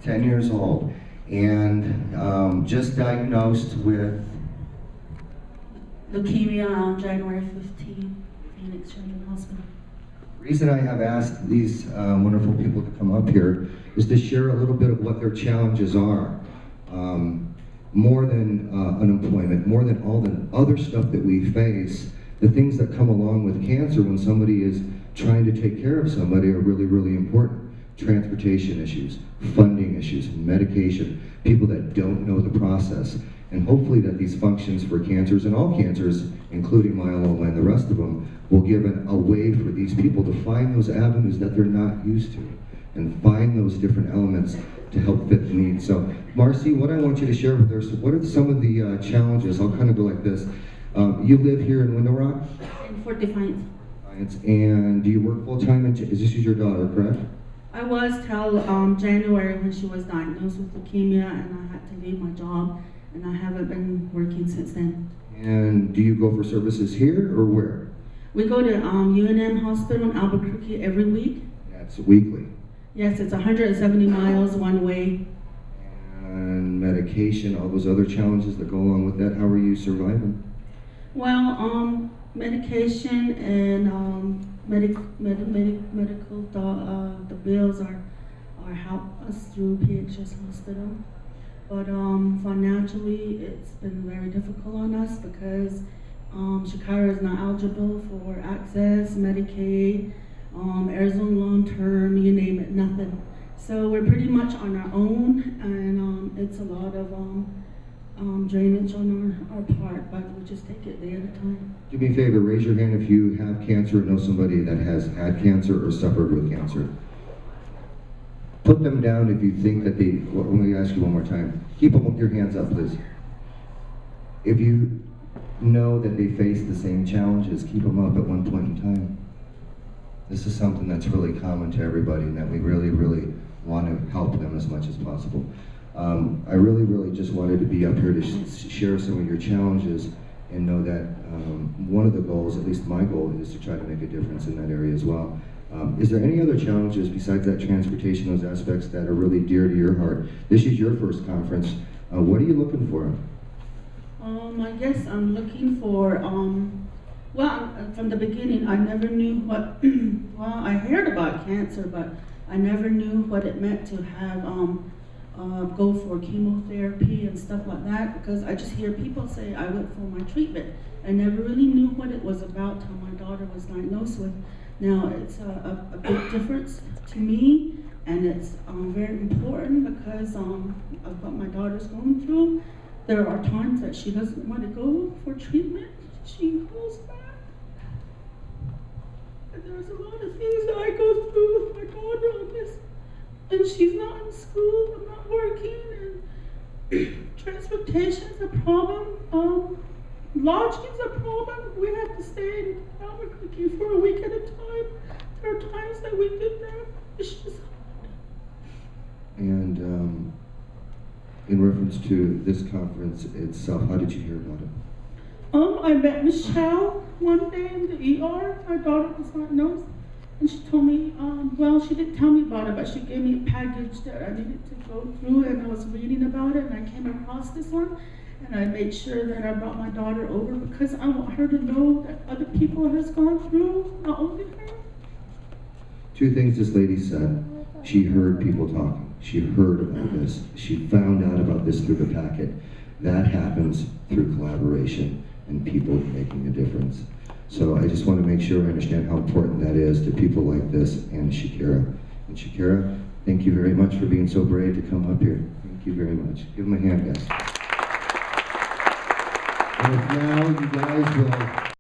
10 years old, and just diagnosed with leukemia on January 15, Phoenix Children's Hospital. The reason I have asked these wonderful people to come up here is to share a little bit of what their challenges are. More than unemployment, more than all the other stuff that we face, the things that come along with cancer when somebody is trying to take care of somebody are really, really important. Transportation issues, funding issues, medication, people that don't know the process. And hopefully that these functions for cancers, and all cancers, including myeloma and the rest of them, will give a way for these people to find those avenues that they're not used to, and find those different elements to help fit the needs. So, Marcy, what I want you to share with us, what are some of the challenges? I'll kind of go like this. You live here in Window Rock? In Fort Defiance. And do you work full-time? Is this your daughter, correct? I was till January when she was diagnosed with leukemia, and I had to leave my job, and I haven't been working since then. And do you go for services here or where? We go to UNM Hospital in Albuquerque every week. That's weekly. Yes, it's 170 miles one way. And medication, all those other challenges that go along with that, how are you surviving? Well, medication and medical, the bills are help us through PHS Hospital. But financially, it's been very difficult on us because Shakira is not eligible for access, Medicaid, Arizona long-term, you name it, nothing. So we're pretty much on our own, and it's a lot of drainage on our part, but we just take it day at a time. Do me a favor, raise your hand if you have cancer or know somebody that has had cancer or suffered with cancer. Put them down if you think that they, let me ask you one more time. Keep them with your hands up, please. If you know that they face the same challenges, keep them up at one point in time. This is something that's really common to everybody, and that we really, really want to help them as much as possible. I really, really just wanted to be up here to share some of your challenges and know that one of the goals, at least my goal, is to try to make a difference in that area as well. Is there any other challenges besides that transportation, those aspects that are really dear to your heart? This is your first conference. What are you looking for? I guess I'm looking for, well, from the beginning, I never knew what, well, I heard about cancer, but I never knew what it meant to have, go for chemotherapy and stuff like that, because I just hear people say I went for my treatment. I never really knew what it was about till my daughter was diagnosed with. Now, it's a big difference to me, and it's very important because of what my daughter's going through. There are times that she doesn't want to go for treatment. She goes back. And there's a lot of things that I go through with my daughter on this. And she's not in school, I'm not working, and transportation's a problem. Lodging's a problem. We have to stay in Albuquerque for a week at a time. There are times that we get there, it's just hard. And in reference to this conference itself, how did you hear about it? I met Michelle one day in the ER. My daughter was diagnosed, and she told me, well, she didn't tell me about it, but she gave me a package that I needed to go through, and I was reading about it, and I came across this one, and I made sure that I brought my daughter over because I want her to know that other people has gone through, not only her. Two things this lady said. She heard people talking. She heard about this. She found out about this through the packet. That happens through collaboration and people making a difference. So I just want to make sure I understand how important that is to people like this and Shakira. And Shakira, thank you very much for being so brave to come up here. Thank you very much. Give them a hand, guys. And now you guys will